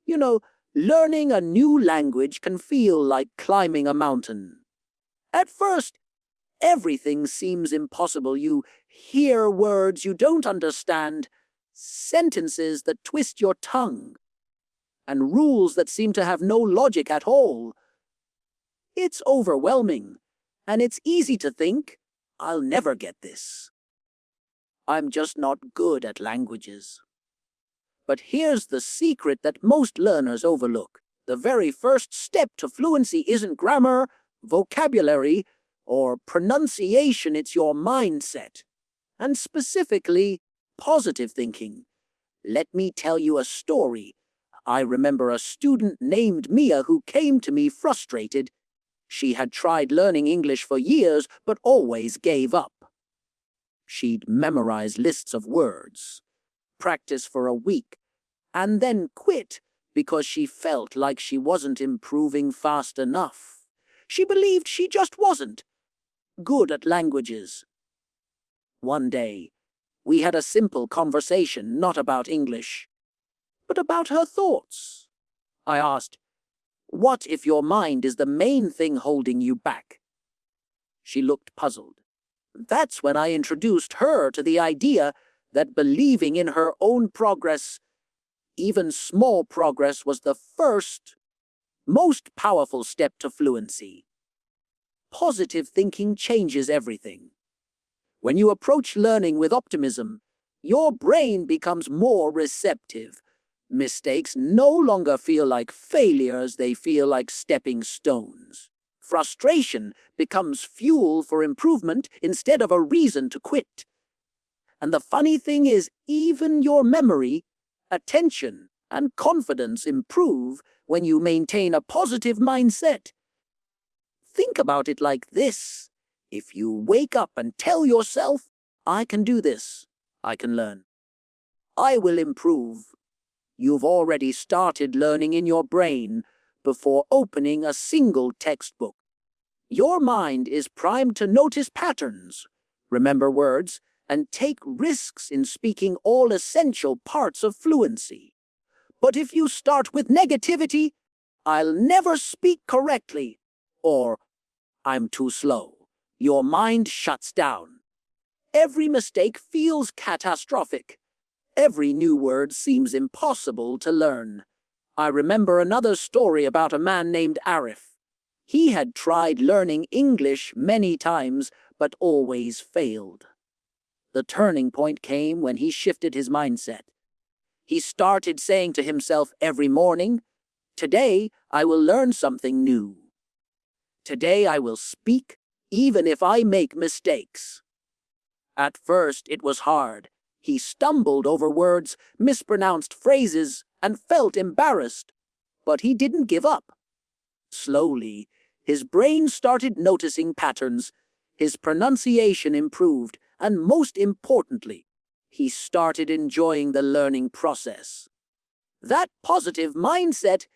You know, learning a new language can feel like climbing a mountain. At first, everything seems impossible. You hear words you don't understand, sentences that twist your tongue, and rules that seem to have no logic at all. It's overwhelming, and it's easy to think, I'll never get this. I'm just not good at languages. But here's the secret that most learners overlook. The very first step to fluency isn't grammar, vocabulary, or pronunciation, it's your mindset. And specifically, positive thinking. Let me tell you a story. I remember a student named Mia who came to me frustrated. She had tried learning English for years, but always gave up. She'd memorize lists of words, practice for a week, and then quit because she felt like she wasn't improving fast enough. She believed she just wasn't good at languages. One day, we had a simple conversation, not about English, but about her thoughts. I asked, "What if your mind is the main thing holding you back?" She looked puzzled. That's when I introduced her to the idea that believing in her own progress, even small progress, was the first, most powerful step to fluency. Positive thinking changes everything. When you approach learning with optimism, your brain becomes more receptive. Mistakes no longer feel like failures, they feel like stepping stones. Frustration becomes fuel for improvement instead of a reason to quit. And the funny thing is, even your memory, attention, and confidence improve when you maintain a positive mindset. Think about it like this. If you wake up and tell yourself, I can do this, I can learn, I will improve, you've already started learning in your brain before opening a single textbook. Your mind is primed to notice patterns, remember words, and take risks in speaking all essential parts of fluency. But if you start with negativity, I'll never speak correctly, or I'm too slow, your mind shuts down. Every mistake feels catastrophic. Every new word seems impossible to learn. I remember another story about a man named Arif. He had tried learning English many times, but always failed. The turning point came when he shifted his mindset. He started saying to himself every morning, "Today I will learn something new. Today I will speak, even if I make mistakes." At first it was hard. He stumbled over words, mispronounced phrases, and felt embarrassed. But he didn't give up. Slowly, his brain started noticing patterns, his pronunciation improved, and most importantly, he started enjoying the learning process. That positive mindset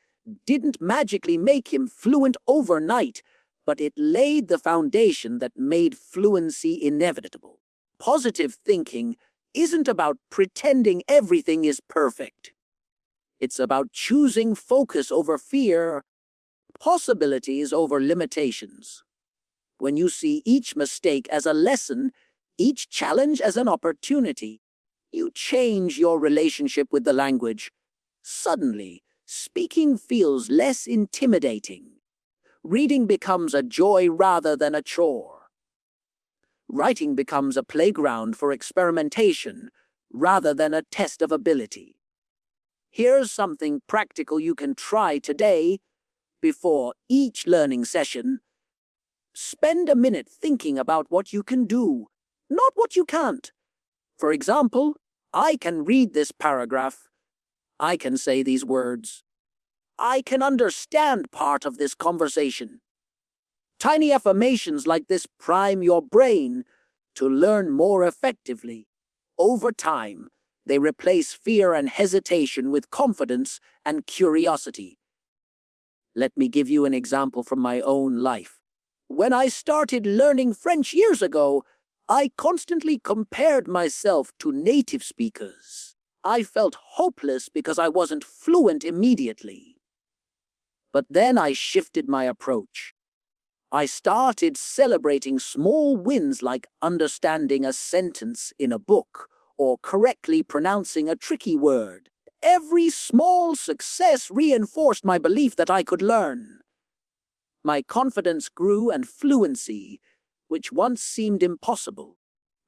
didn't magically make him fluent overnight, but it laid the foundation that made fluency inevitable. Positive thinking isn't about pretending everything is perfect. It's about choosing focus over fear, possibilities over limitations. When you see each mistake as a lesson, each challenge as an opportunity, you change your relationship with the language. Suddenly, speaking feels less intimidating. Reading becomes a joy rather than a chore. Writing becomes a playground for experimentation rather than a test of ability. Here's something practical you can try today. Before each learning session, spend a minute thinking about what you can do, not what you can't. For example, I can read this paragraph. I can say these words. I can understand part of this conversation. Tiny affirmations like this prime your brain to learn more effectively. Over time, they replace fear and hesitation with confidence and curiosity. Let me give you an example from my own life. When I started learning French years ago, I constantly compared myself to native speakers. I felt hopeless because I wasn't fluent immediately. But then I shifted my approach. I started celebrating small wins like understanding a sentence in a book or correctly pronouncing a tricky word. Every small success reinforced my belief that I could learn. My confidence grew and fluency, which once seemed impossible,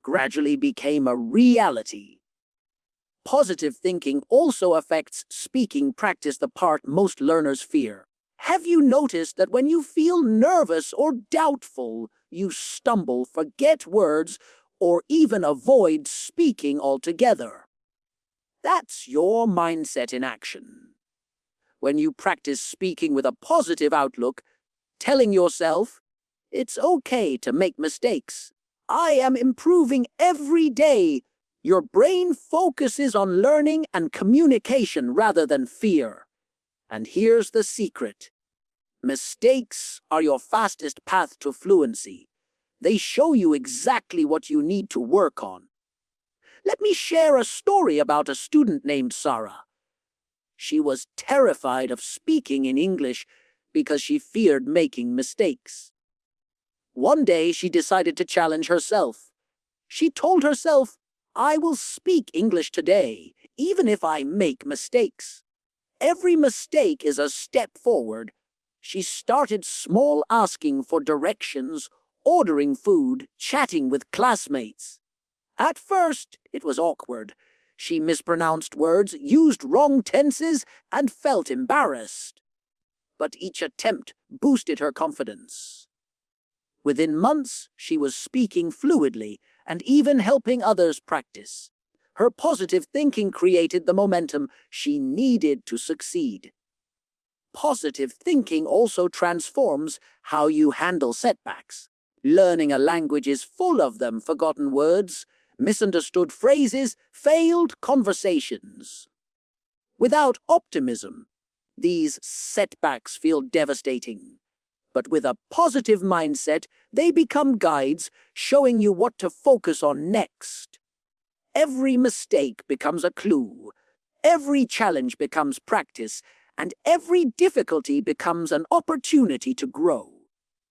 gradually became a reality. Positive thinking also affects speaking practice, the part most learners fear. Have you noticed that when you feel nervous or doubtful, you stumble, forget words, or even avoid speaking altogether? That's your mindset in action. When you practice speaking with a positive outlook, telling yourself, it's okay to make mistakes. I am improving every day. Your brain focuses on learning and communication rather than fear. And here's the secret. Mistakes are your fastest path to fluency. They show you exactly what you need to work on. Let me share a story about a student named Sarah. She was terrified of speaking in English because she feared making mistakes. One day she decided to challenge herself. She told herself, I will speak English today, even if I make mistakes. Every mistake is a step forward. She started small, asking for directions, ordering food, chatting with classmates. At first, it was awkward. She mispronounced words, used wrong tenses, and felt embarrassed. But each attempt boosted her confidence. Within months, she was speaking fluidly and even helping others practice. Her positive thinking created the momentum she needed to succeed. Positive thinking also transforms how you handle setbacks. Learning a language is full of them: forgotten words, misunderstood phrases, failed conversations. Without optimism, these setbacks feel devastating. But with a positive mindset, they become guides showing you what to focus on next. Every mistake becomes a clue, every challenge becomes practice, and every difficulty becomes an opportunity to grow.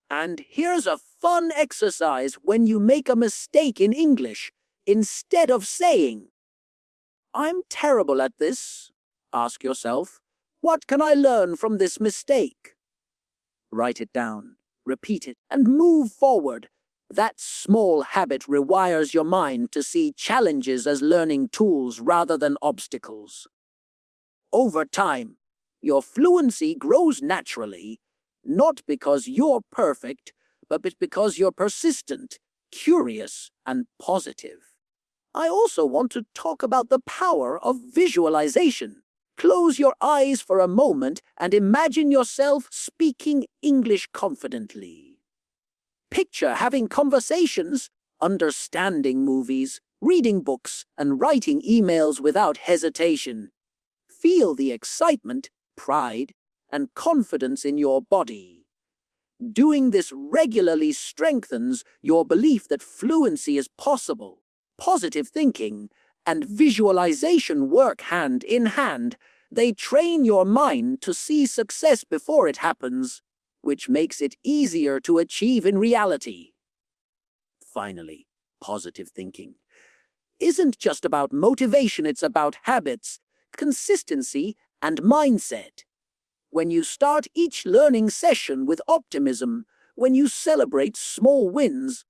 And here's a fun exercise when you make a mistake in English. Instead of saying, I'm terrible at this, ask yourself, what can I learn from this mistake? Write it down, repeat it, and move forward. That small habit rewires your mind to see challenges as learning tools rather than obstacles. Over time, your fluency grows naturally, not because you're perfect, but because you're persistent, curious, and positive. I also want to talk about the power of visualization. Close your eyes for a moment and imagine yourself speaking English confidently. Picture having conversations, understanding movies, reading books, and writing emails without hesitation. Feel the excitement, pride, and confidence in your body. Doing this regularly strengthens your belief that fluency is possible. Positive thinking and visualization work hand in hand. They train your mind to see success before it happens, which makes it easier to achieve in reality. Finally, positive thinking isn't just about motivation, it's about habits, consistency, and mindset. When you start each learning session with optimism, when you celebrate small wins,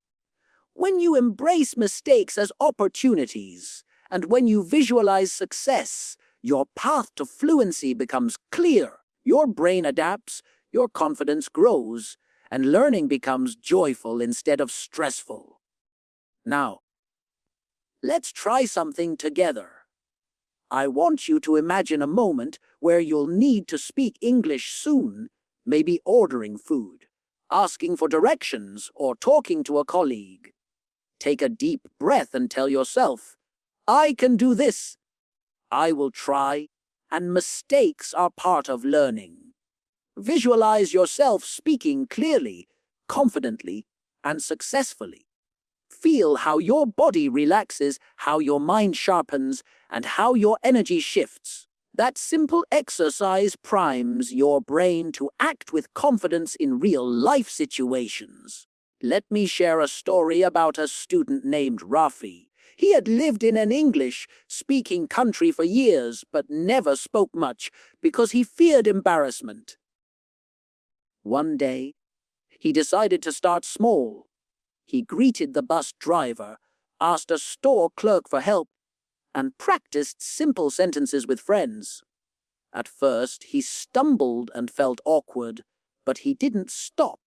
when you embrace mistakes as opportunities, and when you visualize success, your path to fluency becomes clear. Your brain adapts, your confidence grows, and learning becomes joyful instead of stressful. Now, let's try something together. I want you to imagine a moment where you'll need to speak English soon, maybe ordering food, asking for directions, or talking to a colleague. Take a deep breath and tell yourself, I can do this. I will try, and mistakes are part of learning. Visualize yourself speaking clearly, confidently, and successfully. feel how your body relaxes, how your mind sharpens, and how your energy shifts. That simple exercise primes your brain to act with confidence in real-life situations. Let me share a story about a student named Rafi. He had lived in an English-speaking country for years, but never spoke much because he feared embarrassment. One day, he decided to start small. He greeted the bus driver, asked a store clerk for help, and practiced simple sentences with friends. At first, he stumbled and felt awkward, but he didn't stop.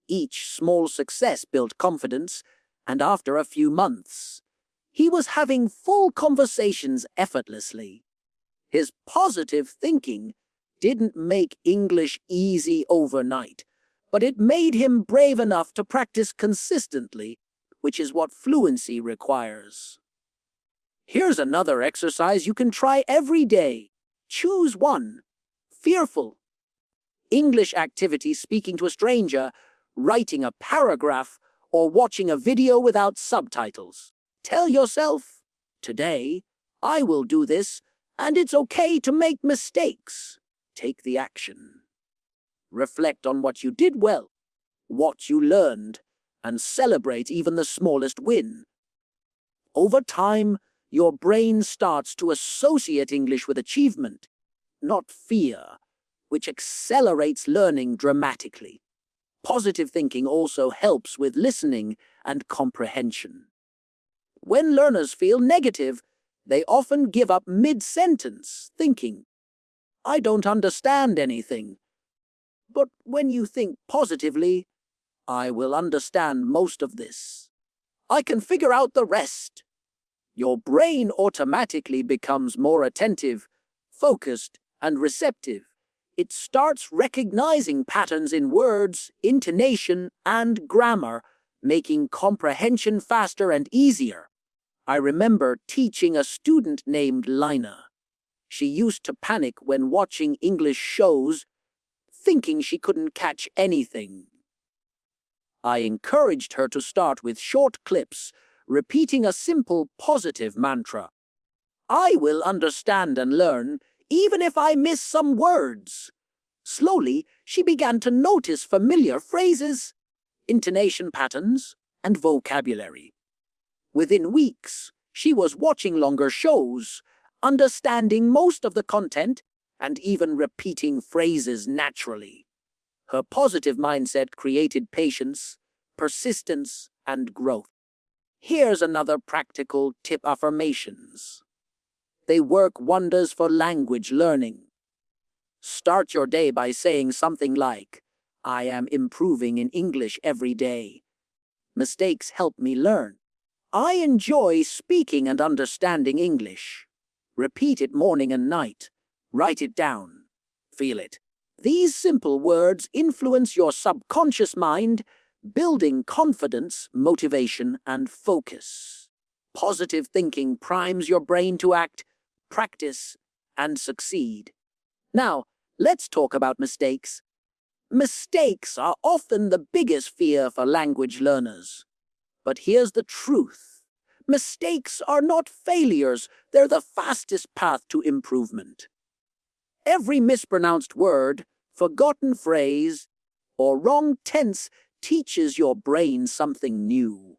Each small success built confidence, and after a few months, he was having full conversations effortlessly. His positive thinking didn't make English easy overnight, but it made him brave enough to practice consistently, which is what fluency requires. Here's another exercise you can try every day. Choose one. Fearful. English activity: speaking to a stranger, writing a paragraph, or watching a video without subtitles. Tell yourself, today, I will do this, and it's okay to make mistakes. Take the action. Reflect on what you did well, what you learned, and celebrate even the smallest win. Over time, your brain starts to associate English with achievement, not fear, which accelerates learning dramatically. Positive thinking also helps with listening and comprehension. When learners feel negative, they often give up mid-sentence, thinking, I don't understand anything. But when you think positively, I will understand most of this. I can figure out the rest. Your brain automatically becomes more attentive, focused, and receptive. It starts recognizing patterns in words, intonation, and grammar, making comprehension faster and easier. I remember teaching a student named Lina. She used to panic when watching English shows, thinking she couldn't catch anything. I encouraged her to start with short clips, repeating a simple positive mantra. I will understand and learn, even if I miss some words. Slowly, she began to notice familiar phrases, intonation patterns, and vocabulary. Within weeks, she was watching longer shows, understanding most of the content, and even repeating phrases naturally. Her positive mindset created patience, persistence, and growth. Here's another practical tip: affirmations. They work wonders for language learning. Start your day by saying something like, I am improving in English every day. Mistakes help me learn. I enjoy speaking and understanding English. Repeat it morning and night. Write it down. Feel it. These simple words influence your subconscious mind, building confidence, motivation, and focus. Positive thinking primes your brain to act, practice, and succeed. Now, let's talk about mistakes. Mistakes are often the biggest fear for language learners. But here's the truth. Mistakes are not failures, they're the fastest path to improvement. Every mispronounced word, forgotten phrase, or wrong tense teaches your brain something new.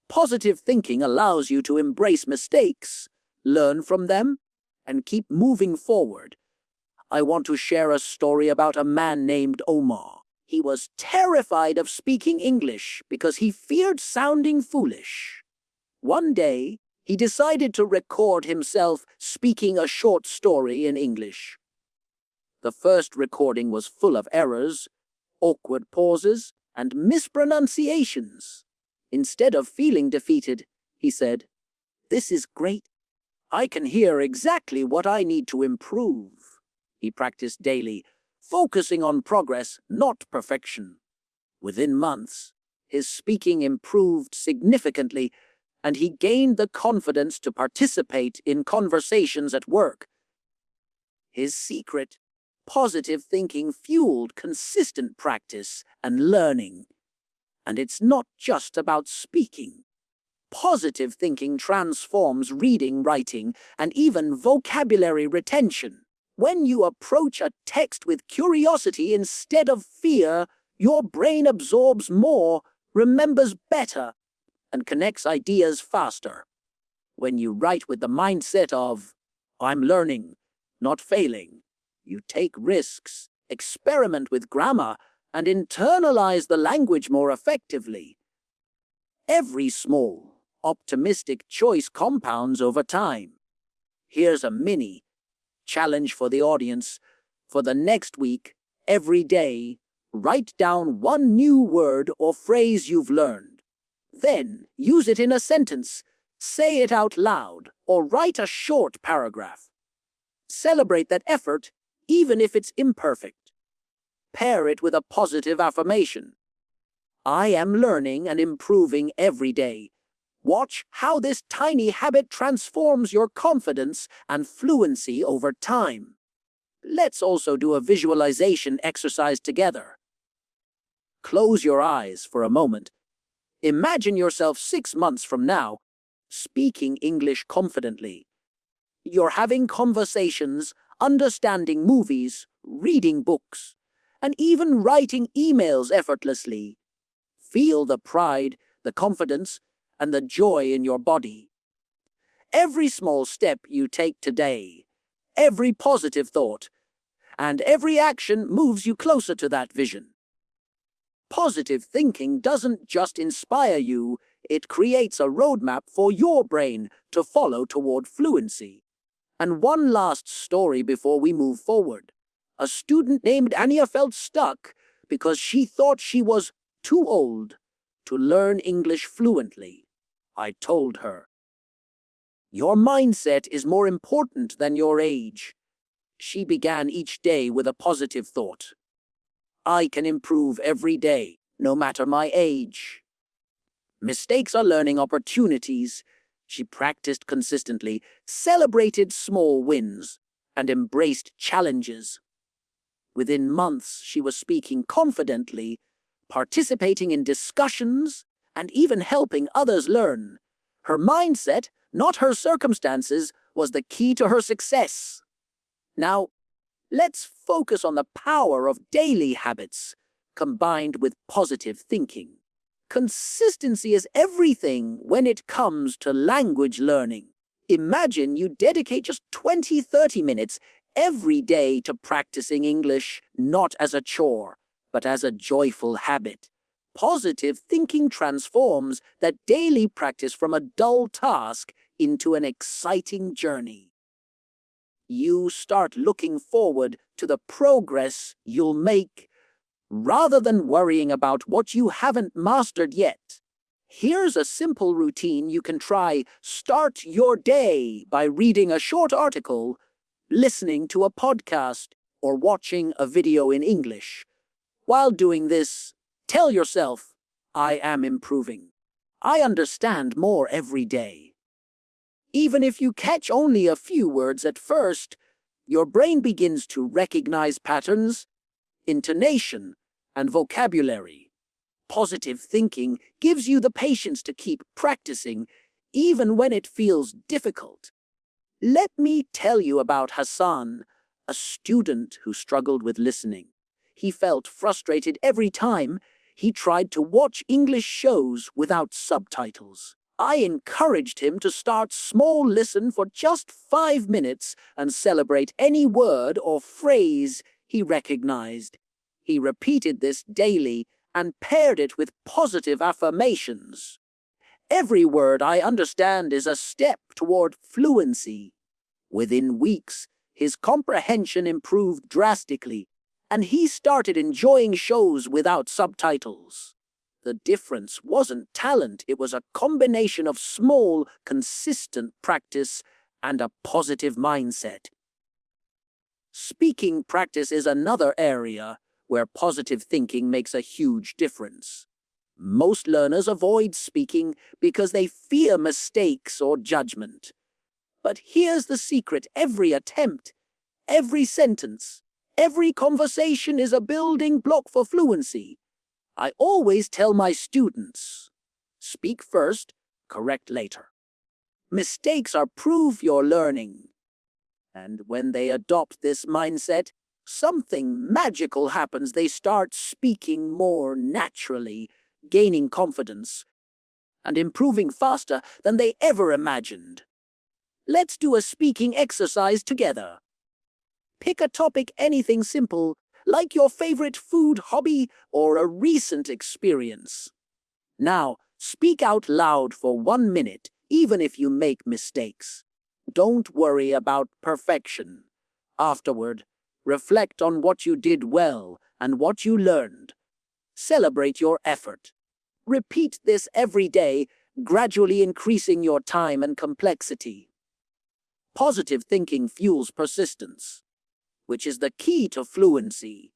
Positive thinking allows you to embrace mistakes, learn from them, and keep moving forward. I want to share a story about a man named Omar. He was terrified of speaking English because he feared sounding foolish. One day, he decided to record himself speaking a short story in English. The first recording was full of errors, awkward pauses, and mispronunciations. Instead of feeling defeated, he said, "This is great. I can hear exactly what I need to improve." He practiced daily, focusing on progress, not perfection. Within months, his speaking improved significantly, and he gained the confidence to participate in conversations at work. His secret: positive thinking fueled consistent practice and learning. And it's not just about speaking. Positive thinking transforms reading, writing, and even vocabulary retention. When you approach a text with curiosity instead of fear, your brain absorbs more, remembers better, and connects ideas faster. When you write with the mindset of, I'm learning, not failing, you take risks, experiment with grammar, and internalize the language more effectively. Every small, optimistic choice compounds over time. Here's a mini challenge for the audience. For the next week, every day, write down one new word or phrase you've learned. Then use it in a sentence, say it out loud, or write a short paragraph. Celebrate that effort, even if it's imperfect. Pair it with a positive affirmation. I am learning and improving every day. Watch how this tiny habit transforms your confidence and fluency over time. Let's also do a visualization exercise together. Close your eyes for a moment. Imagine yourself 6 months from now, speaking English confidently. You're having conversations, understanding movies, reading books, and even writing emails effortlessly. Feel the pride, the confidence, and the joy in your body. Every small step you take today, every positive thought, and every action moves you closer to that vision. Positive thinking doesn't just inspire you, it creates a roadmap for your brain to follow toward fluency. And one last story before we move forward. A student named Anya felt stuck because she thought she was too old to learn English fluently. I told her, your mindset is more important than your age. She began each day with a positive thought. I can improve every day, no matter my age. Mistakes are learning opportunities. She practiced consistently, celebrated small wins, and embraced challenges. Within months, she was speaking confidently, participating in discussions, and even helping others learn. Her mindset, not her circumstances, was the key to her success. Now, let's focus on the power of daily habits combined with positive thinking. Consistency is everything when it comes to language learning. Imagine you dedicate just 20-30 minutes every day to practicing English, not as a chore, but as a joyful habit. Positive thinking transforms that daily practice from a dull task into an exciting journey. You start looking forward to the progress you'll make, rather than worrying about what you haven't mastered yet. Here's a simple routine you can try. Start your day by reading a short article, listening to a podcast, or watching a video in English. While doing this, tell yourself, I am improving. I understand more every day. Even if you catch only a few words at first, your brain begins to recognize patterns, intonation, and vocabulary. Positive thinking gives you the patience to keep practicing, even when it feels difficult. Let me tell you about Hassan, a student who struggled with listening. He felt frustrated every time he tried to watch English shows without subtitles. I encouraged him to start small, listen for just 5 minutes, and celebrate any word or phrase he recognized. He repeated this daily and paired it with positive affirmations. Every word I understand is a step toward fluency. Within weeks, his comprehension improved drastically, and he started enjoying shows without subtitles. The difference wasn't talent, it was a combination of small, consistent practice and a positive mindset. Speaking practice is another area where positive thinking makes a huge difference. Most learners avoid speaking because they fear mistakes or judgment. But here's the secret: every attempt, every sentence, every conversation is a building block for fluency. I always tell my students, speak first, correct later. Mistakes are proof you're learning. And when they adopt this mindset, something magical happens. They start speaking more naturally, gaining confidence, and improving faster than they ever imagined. Let's do a speaking exercise together. Pick a topic, anything simple, like your favorite food, hobby, or a recent experience. Now, speak out loud for 1 minute, even if you make mistakes. Don't worry about perfection. Afterward, reflect on what you did well and what you learned. Celebrate your effort. Repeat this every day, gradually increasing your time and complexity. Positive thinking fuels persistence, which is the key to fluency.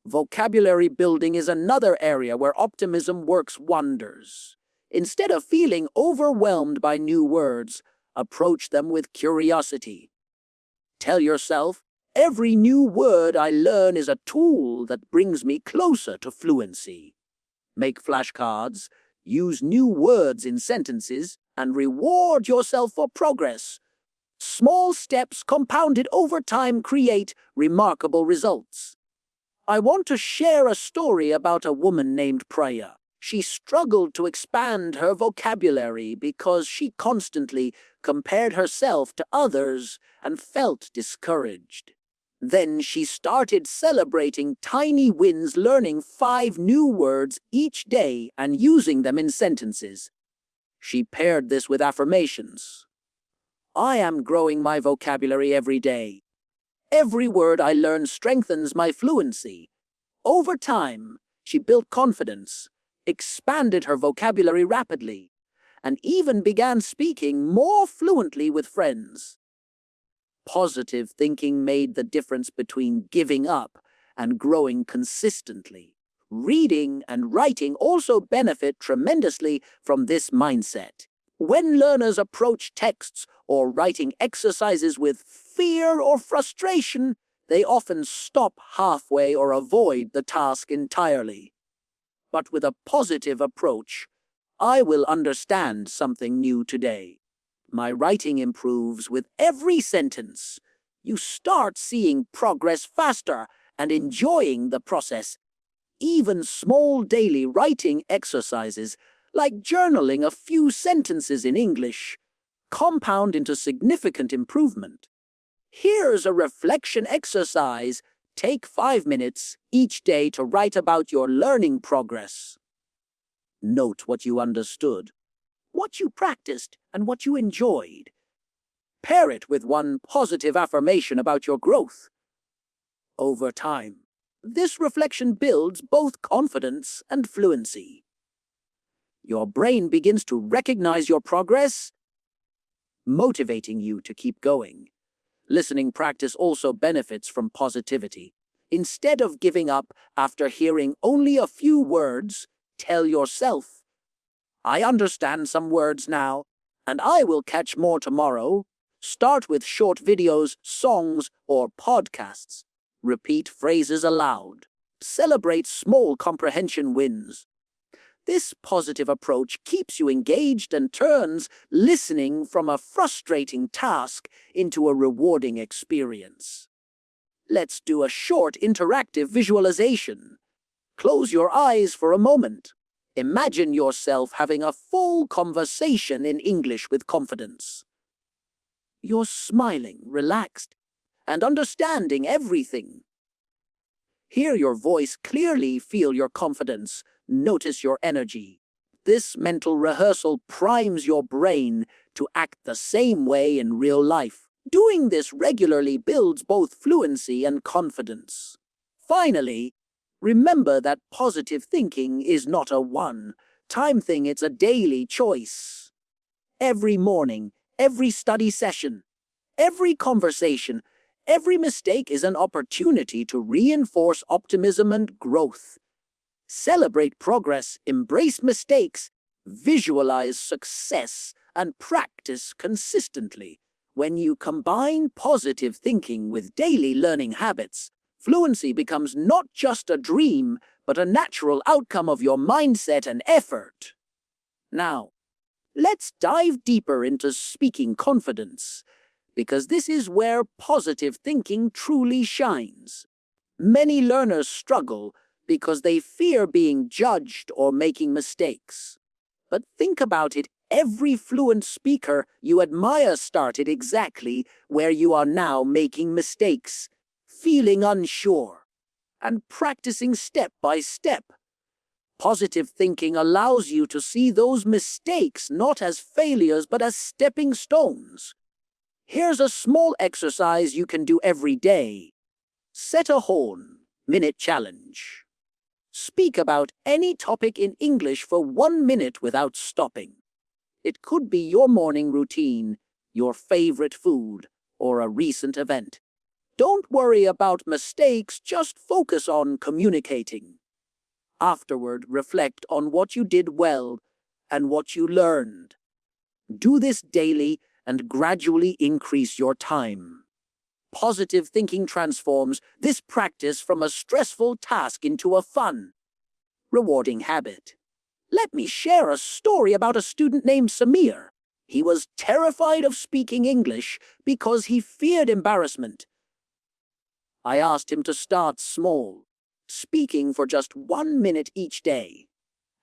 Vocabulary building is another area where optimism works wonders. Instead of feeling overwhelmed by new words, approach them with curiosity. Tell yourself, every new word I learn is a tool that brings me closer to fluency. Make flashcards, use new words in sentences, and reward yourself for progress. Small steps compounded over time create remarkable results. I want to share a story about a woman named Priya. She struggled to expand her vocabulary because she constantly compared herself to others and felt discouraged. Then she started celebrating tiny wins, learning 5 new words each day and using them in sentences. She paired this with affirmations. I am growing my vocabulary every day. Every word I learn strengthens my fluency. Over time, she built confidence, expanded her vocabulary rapidly, and even began speaking more fluently with friends. Positive thinking made the difference between giving up and growing consistently. Reading and writing also benefit tremendously from this mindset. When learners approach texts or writing exercises with fear or frustration, they often stop halfway or avoid the task entirely. But with a positive approach, I will understand something new today. My writing improves with every sentence. You start seeing progress faster and enjoying the process. Even small daily writing exercises, like journaling a few sentences in English, compound into significant improvement. Here's a reflection exercise. Take 5 minutes each day to write about your learning progress. Note what you understood, what you practiced, and what you enjoyed. Pair it with one positive affirmation about your growth. Over time, this reflection builds both confidence and fluency. Your brain begins to recognize your progress, motivating you to keep going. Listening practice also benefits from positivity. Instead of giving up after hearing only a few words, tell yourself, I understand some words now, and I will catch more tomorrow. Start with short videos, songs, or podcasts. Repeat phrases aloud. Celebrate small comprehension wins. This positive approach keeps you engaged and turns listening from a frustrating task into a rewarding experience. Let's do a short interactive visualization. Close your eyes for a moment. Imagine yourself having a full conversation in English with confidence. You're smiling, relaxed, and understanding everything. Hear your voice clearly, feel your confidence, notice your energy. This mental rehearsal primes your brain to act the same way in real life. Doing this regularly builds both fluency and confidence. Finally, remember that positive thinking is not a one-time thing, it's a daily choice. Every morning, every study session, every conversation, every mistake is an opportunity to reinforce optimism and growth. Celebrate progress, embrace mistakes, visualize success, and practice consistently. When you combine positive thinking with daily learning habits, fluency becomes not just a dream, but a natural outcome of your mindset and effort. Now, Let's dive deeper into speaking confidence, because this is where positive thinking truly shines. Many learners struggle because they fear being judged or making mistakes. But think about it, every fluent speaker you admire started exactly where you are now, making mistakes, feeling unsure, and practicing step by step. Positive thinking allows you to see those mistakes not as failures but as stepping stones. Here's a small exercise you can do every day. Set a minute challenge. Speak about any topic in English for 1 minute without stopping. It could be your morning routine, your favorite food, or a recent event. Don't worry about mistakes, just focus on communicating. Afterward, reflect on what you did well and what you learned. Do this daily and gradually increase your time. Positive thinking transforms this practice from a stressful task into a fun, rewarding habit. Let me share a story about a student named Samir. He was terrified of speaking English because he feared embarrassment. I asked him to start small, speaking for just 1 minute each day.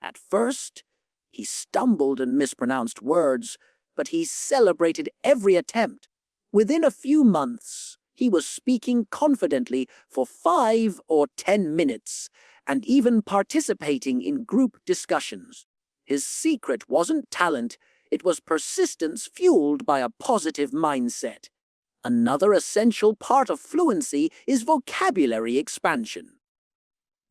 At first, he stumbled and mispronounced words, but he celebrated every attempt. Within a few months, he was speaking confidently for 5 or 10 minutes and even participating in group discussions. His secret wasn't talent, it was persistence fueled by a positive mindset. Another essential part of fluency is vocabulary expansion.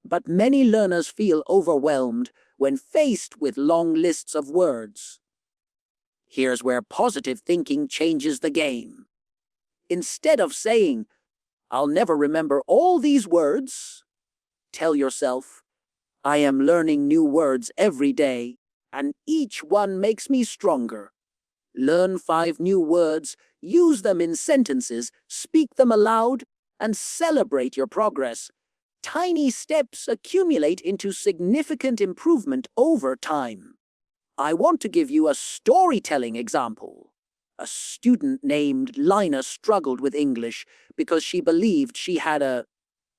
But many learners feel overwhelmed when faced with long lists of words. Here's where positive thinking changes the game. Instead of saying, "I'll never remember all these words," tell yourself, "I am learning new words every day, and each one makes me stronger." Learn 5 new words, use them in sentences, speak them aloud, and celebrate your progress. Tiny steps accumulate into significant improvement over time. I want to give you a storytelling example. A student named Lina struggled with English because she believed she had a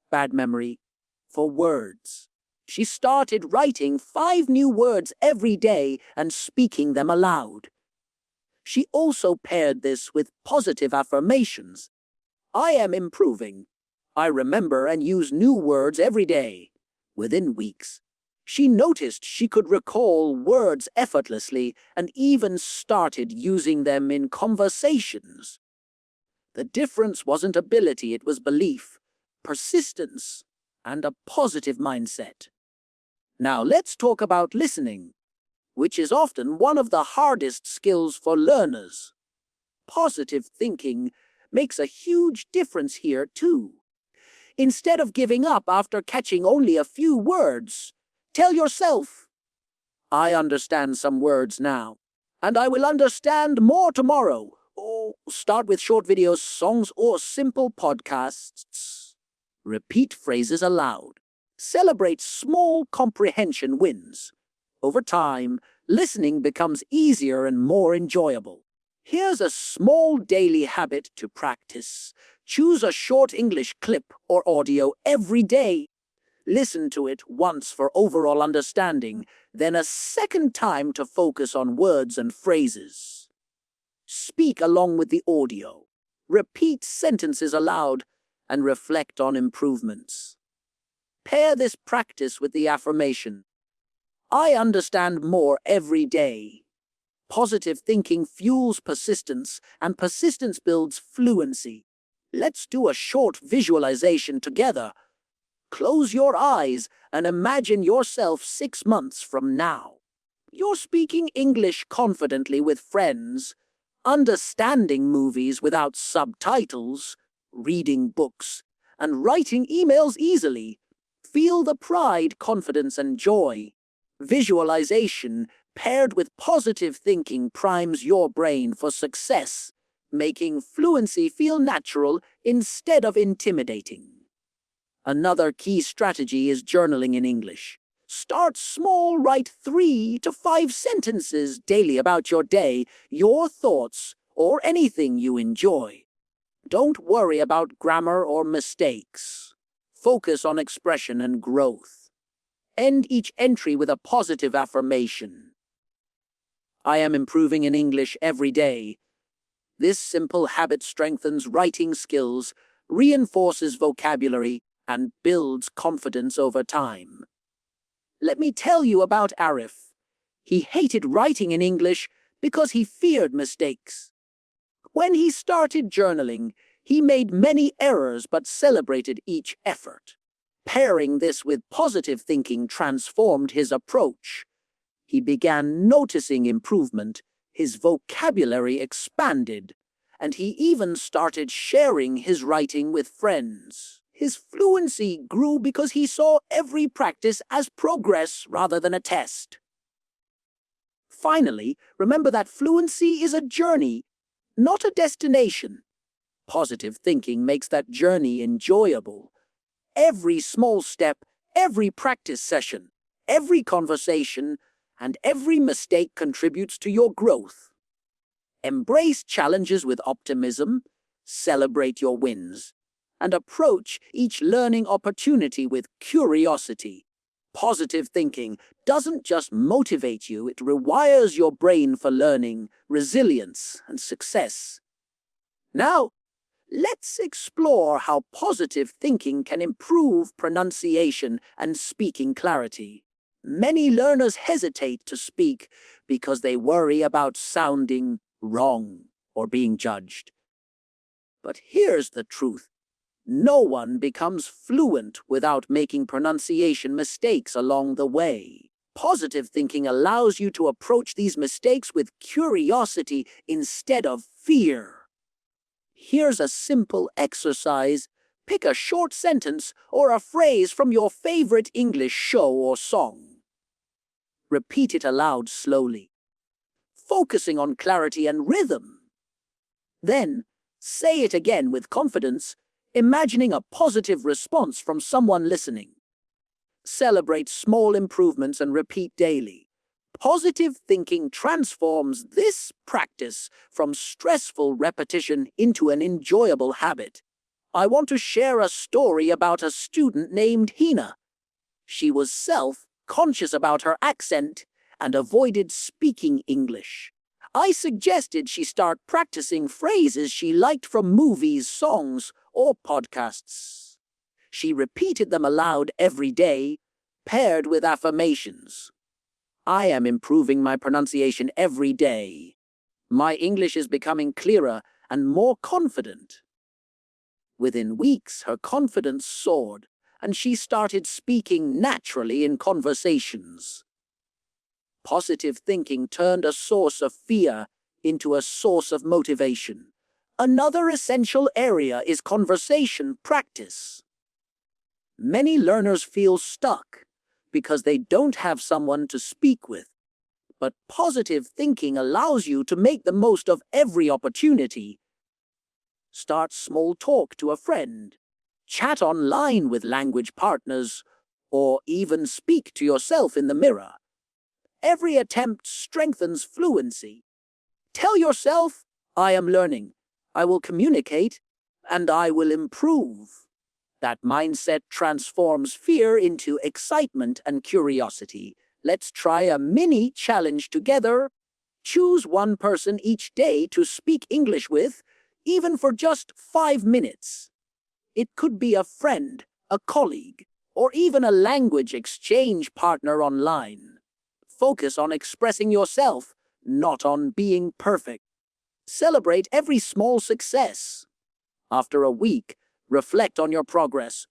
bad memory for words. She started writing 5 new words every day and speaking them aloud. She also paired this with positive affirmations. "I am improving. I remember and use new words every day." Within weeks, she noticed she could recall words effortlessly and even started using them in conversations. The difference wasn't ability, it was belief, persistence, and a positive mindset. Now let's talk about listening, which is often one of the hardest skills for learners. Positive thinking makes a huge difference here too. Instead of giving up after catching only a few words, tell yourself, "I understand some words now, and I will understand more tomorrow." Or start with short videos, songs, or simple podcasts. Repeat phrases aloud. Celebrate small comprehension wins. Over time, listening becomes easier and more enjoyable. Here's a small daily habit to practice. Choose a short English clip or audio every day. Listen to it once for overall understanding, then a second time to focus on words and phrases. Speak along with the audio. Repeat sentences aloud and reflect on improvements. Pair this practice with the affirmation, "I understand more every day." Positive thinking fuels persistence, and persistence builds fluency. Let's do a short visualization together. Close your eyes and imagine yourself 6 months from now. You're speaking English confidently with friends, understanding movies without subtitles, reading books, and writing emails easily. Feel the pride, confidence, and joy. Visualization paired with positive thinking primes your brain for success, making fluency feel natural instead of intimidating. Another key strategy is journaling in English. Start small, write 3 to 5 sentences daily about your day, your thoughts, or anything you enjoy. Don't worry about grammar or mistakes. Focus on expression and growth. End each entry with a positive affirmation. I am improving in English every day. This simple habit strengthens writing skills, reinforces vocabulary, and builds confidence over time. Let me tell you about Arif. He hated writing in English because he feared mistakes. When he started journaling, he made many errors but celebrated each effort. Pairing this with positive thinking transformed his approach. He began noticing improvement, his vocabulary expanded, and he even started sharing his writing with friends. His fluency grew because he saw every practice as progress rather than a test. Finally, remember that fluency is a journey, not a destination. Positive thinking makes that journey enjoyable. Every small step, every practice session, every conversation, and every mistake contributes to your growth. Embrace challenges with optimism, celebrate your wins, and approach each learning opportunity with curiosity. Positive thinking doesn't just motivate you, it rewires your brain for learning, resilience, and success. Now, let's explore how positive thinking can improve pronunciation and speaking clarity. Many learners hesitate to speak because they worry about sounding wrong or being judged. But here's the truth. No one becomes fluent without making pronunciation mistakes along the way. Positive thinking allows you to approach these mistakes with curiosity instead of fear. Here's a simple exercise. Pick a short sentence or a phrase from your favorite English show or song. Repeat it aloud slowly, focusing on clarity and rhythm. Then, say it again with confidence, imagining a positive response from someone listening. Celebrate small improvements and repeat daily. Positive thinking transforms this practice from stressful repetition into an enjoyable habit. I want to share a story about a student named Hina. She was self-conscious about her accent and avoided speaking English. I suggested she start practicing phrases she liked from movies, songs, or podcasts. She repeated them aloud every day, paired with affirmations. I am improving my pronunciation every day. My English is becoming clearer and more confident. Within weeks, her confidence soared, and she started speaking naturally in conversations. Positive thinking turned a source of fear into a source of motivation. Another essential area is conversation practice. Many learners feel stuck because they don't have someone to speak with. But positive thinking allows you to make the most of every opportunity. Start small talk to a friend, chat online with language partners, or even speak to yourself in the mirror. Every attempt strengthens fluency. Tell yourself, I am learning, I will communicate, and I will improve. That mindset transforms fear into excitement and curiosity. Let's try a mini challenge together. Choose one person each day to speak English with, even for just 5 minutes. It could be a friend, a colleague, or even a language exchange partner online. Focus on expressing yourself, not on being perfect. Celebrate every small success. After a week, reflect on your progress.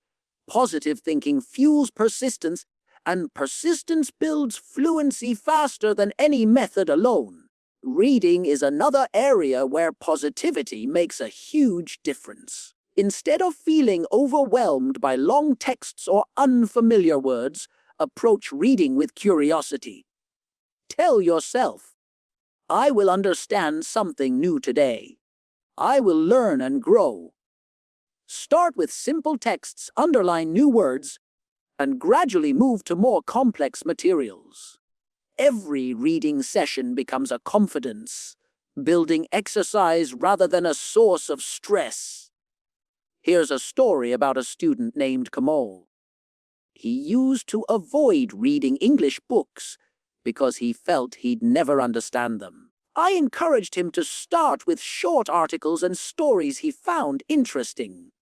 Positive thinking fuels persistence, and persistence builds fluency faster than any method alone. Reading is another area where positivity makes a huge difference. Instead of feeling overwhelmed by long texts or unfamiliar words, approach reading with curiosity. Tell yourself, I will understand something new today. I will learn and grow. Start with simple texts, underline new words, and gradually move to more complex materials. Every reading session becomes a confidence building exercise rather than a source of stress. Here's a story about a student named Kamal. He used to avoid reading English books because he felt he'd never understand them. I encouraged him to start with short articles and stories he found interesting.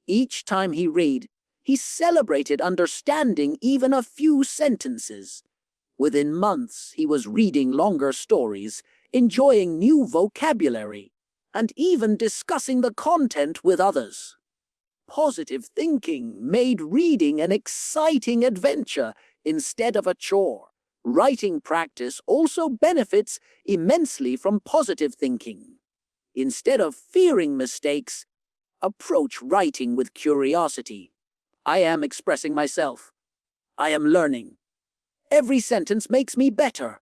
Each time he read, he celebrated understanding even a few sentences. Within months, he was reading longer stories, enjoying new vocabulary, and even discussing the content with others. Positive thinking made reading an exciting adventure instead of a chore. Writing practice also benefits immensely from positive thinking. Instead of fearing mistakes, approach writing with curiosity. I am expressing myself. I am learning. Every sentence makes me better.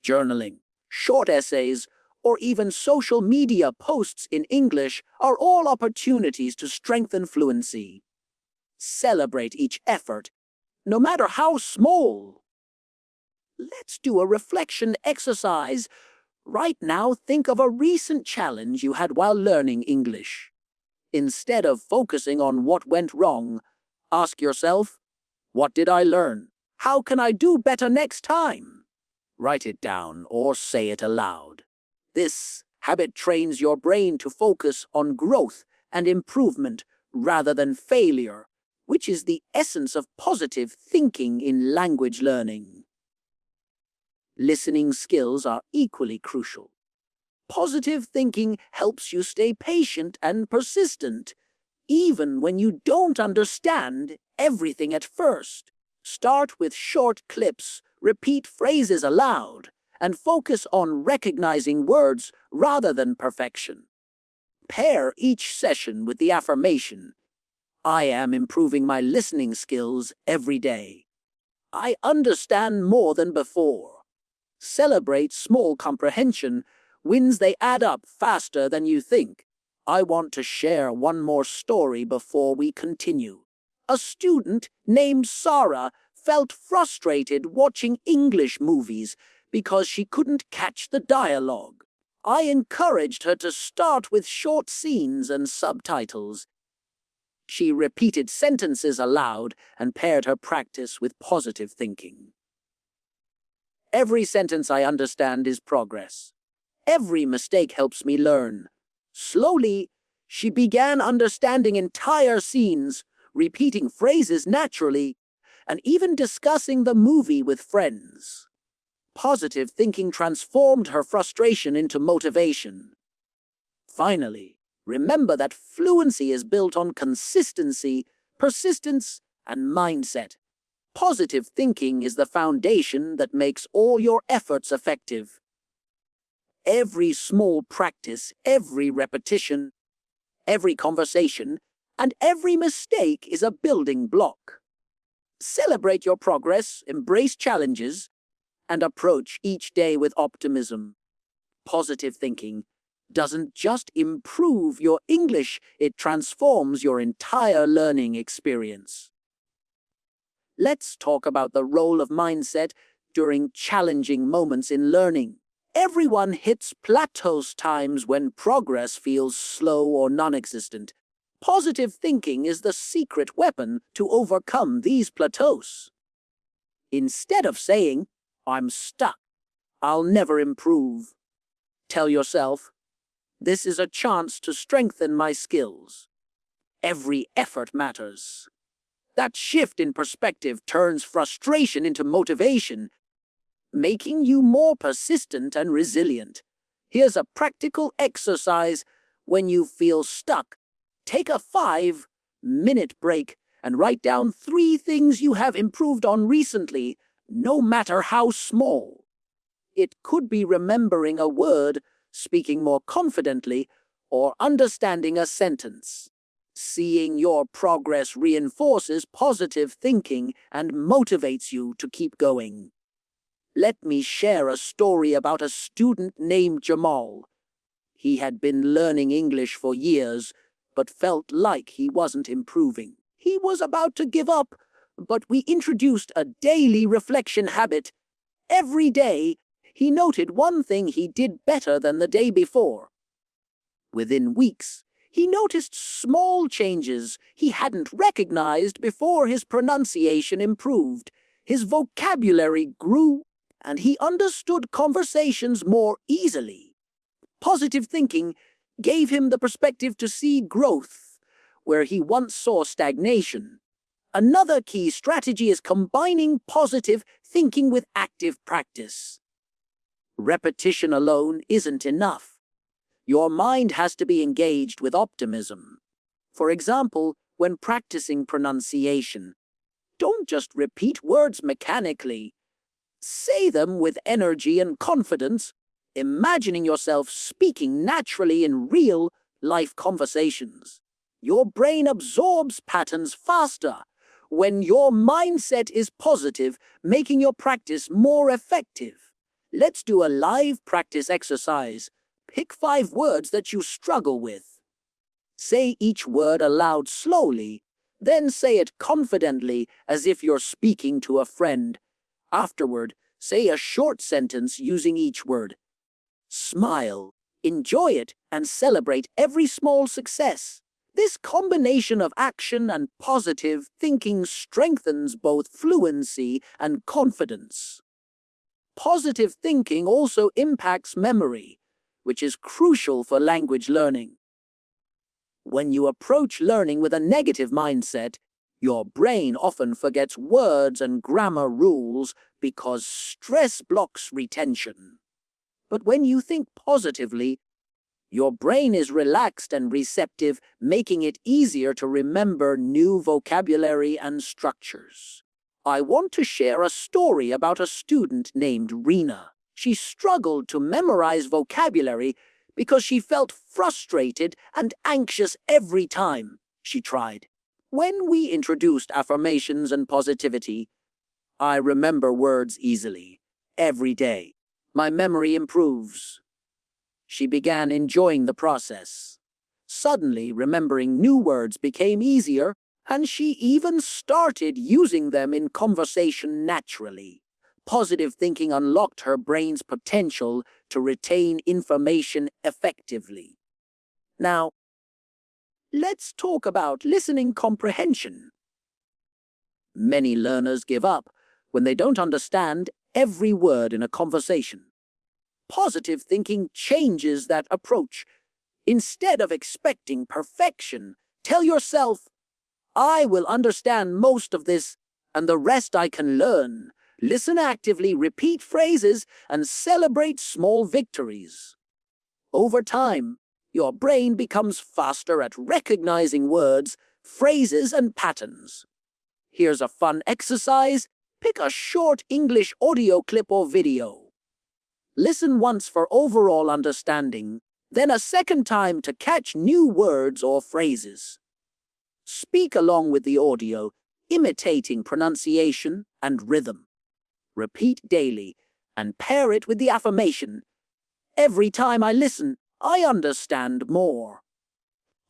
Journaling, short essays, or even social media posts in English are all opportunities to strengthen fluency. Celebrate each effort, no matter how small. Let's do a reflection exercise. Right now, think of a recent challenge you had while learning English. Instead of focusing on what went wrong, ask yourself, what did I learn? How can I do better next time? Write it down or say it aloud. This habit trains your brain to focus on growth and improvement rather than failure, which is the essence of positive thinking in language learning. Listening skills are equally crucial. Positive thinking helps you stay patient and persistent, even when you don't understand everything at first. Start with short clips, repeat phrases aloud, and focus on recognizing words rather than perfection. Pair each session with the affirmation, I am improving my listening skills every day. I understand more than before. Celebrate small comprehension. Wins they add up faster than you think. I want to share one more story before we continue. A student named Sarah felt frustrated watching English movies because she couldn't catch the dialogue. I encouraged her to start with short scenes and subtitles. She repeated sentences aloud and paired her practice with positive thinking. Every sentence I understand is progress. Every mistake helps me learn. Slowly, she began understanding entire scenes, repeating phrases naturally, and even discussing the movie with friends. Positive thinking transformed her frustration into motivation. Finally, remember that fluency is built on consistency, persistence, and mindset. Positive thinking is the foundation that makes all your efforts effective. Every small practice, every repetition, every conversation, and every mistake is a building block. Celebrate your progress, embrace challenges, and approach each day with optimism. Positive thinking doesn't just improve your English, it transforms your entire learning experience. Let's talk about the role of mindset during challenging moments in learning. Everyone hits plateaus times when progress feels slow or non-existent. Positive thinking is the secret weapon to overcome these plateaus. Instead of saying, I'm stuck, I'll never improve, tell yourself, this is a chance to strengthen my skills. Every effort matters. That shift in perspective turns frustration into motivation, making you more persistent and resilient. Here's a practical exercise. When you feel stuck, take a 5-minute break and write down 3 things you have improved on recently, no matter how small. It could be remembering a word, speaking more confidently, or understanding a sentence. Seeing your progress reinforces positive thinking and motivates you to keep going. Let me share a story about a student named Jamal. He had been learning English for years, but felt like he wasn't improving. He was about to give up But we introduced a daily reflection habit. Every day, he noted one thing he did better than the day before. Within weeks, he noticed small changes he hadn't recognized before. His pronunciation improved, his vocabulary grew, and he understood conversations more easily. Positive thinking gave him the perspective to see growth where he once saw stagnation. Another key strategy is combining positive thinking with active practice. Repetition alone isn't enough. Your mind has to be engaged with optimism. For example, when practicing pronunciation, don't just repeat words mechanically. Say them with energy and confidence, imagining yourself speaking naturally in real-life conversations. Your brain absorbs patterns faster when your mindset is positive, making your practice more effective. Let's do a live practice exercise. Pick 5 words that you struggle with. Say each word aloud slowly, then say it confidently as if you're speaking to a friend. Afterward, say a short sentence using each word. Smile, enjoy it, and celebrate every small success. This combination of action and positive thinking strengthens both fluency and confidence. Positive thinking also impacts memory, which is crucial for language learning. When you approach learning with a negative mindset, your brain often forgets words and grammar rules because stress blocks retention. But when you think positively, your brain is relaxed and receptive, making it easier to remember new vocabulary and structures. I want to share a story about a student named Rena. She struggled to memorize vocabulary because she felt frustrated and anxious every time she tried. When we introduced affirmations and positivity, I remember words easily. Every day, my memory improves. She began enjoying the process. Suddenly, remembering new words became easier, and she even started using them in conversation naturally. Positive thinking unlocked her brain's potential to retain information effectively. Now, let's talk about listening comprehension. Many learners give up when they don't understand every word in a conversation. Positive thinking changes that approach. Instead of expecting perfection, tell yourself, I will understand most of this, and the rest I can learn. Listen actively, repeat phrases, and celebrate small victories. Over time, your brain becomes faster at recognizing words, phrases, and patterns. Here's a fun exercise. Pick a short English audio clip or video. Listen once for overall understanding, then a second time to catch new words or phrases. Speak along with the audio, imitating pronunciation and rhythm. Repeat daily and pair it with the affirmation. Every time I listen, I understand more.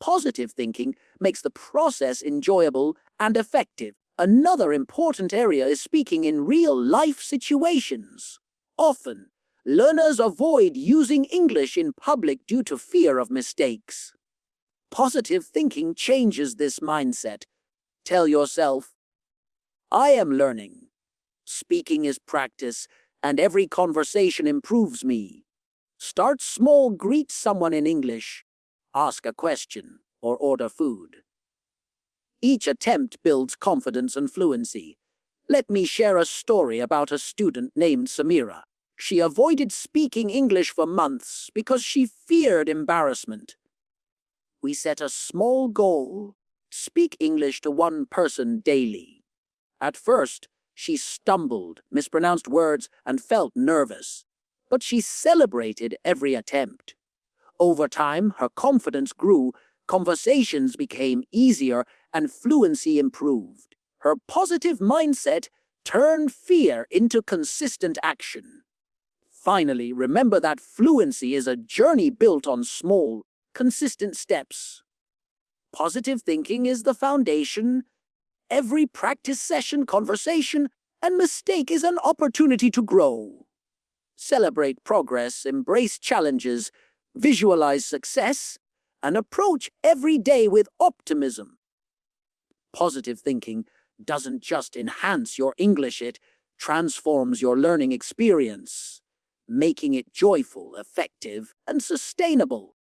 Positive thinking makes the process enjoyable and effective. Another important area is speaking in real-life situations. Often, learners avoid using English in public due to fear of mistakes. Positive thinking changes this mindset. Tell yourself, I am learning. Speaking is practice, and every conversation improves me. Start small, greet someone in English, ask a question, or order food. Each attempt builds confidence and fluency. Let me share a story about a student named Samira. She avoided speaking English for months because she feared embarrassment. We set a small goal: speak English to one person daily. At first, she stumbled, mispronounced words, and felt nervous. But she celebrated every attempt. Over time, her confidence grew, conversations became easier, and fluency improved. Her positive mindset turned fear into consistent action. Finally, remember that fluency is a journey built on small, consistent steps. Positive thinking is the foundation. Every practice session, conversation, and mistake is an opportunity to grow. Celebrate progress, embrace challenges, visualize success, and approach every day with optimism. Positive thinking doesn't just enhance your English, it transforms your learning experience, making it joyful, effective, and sustainable.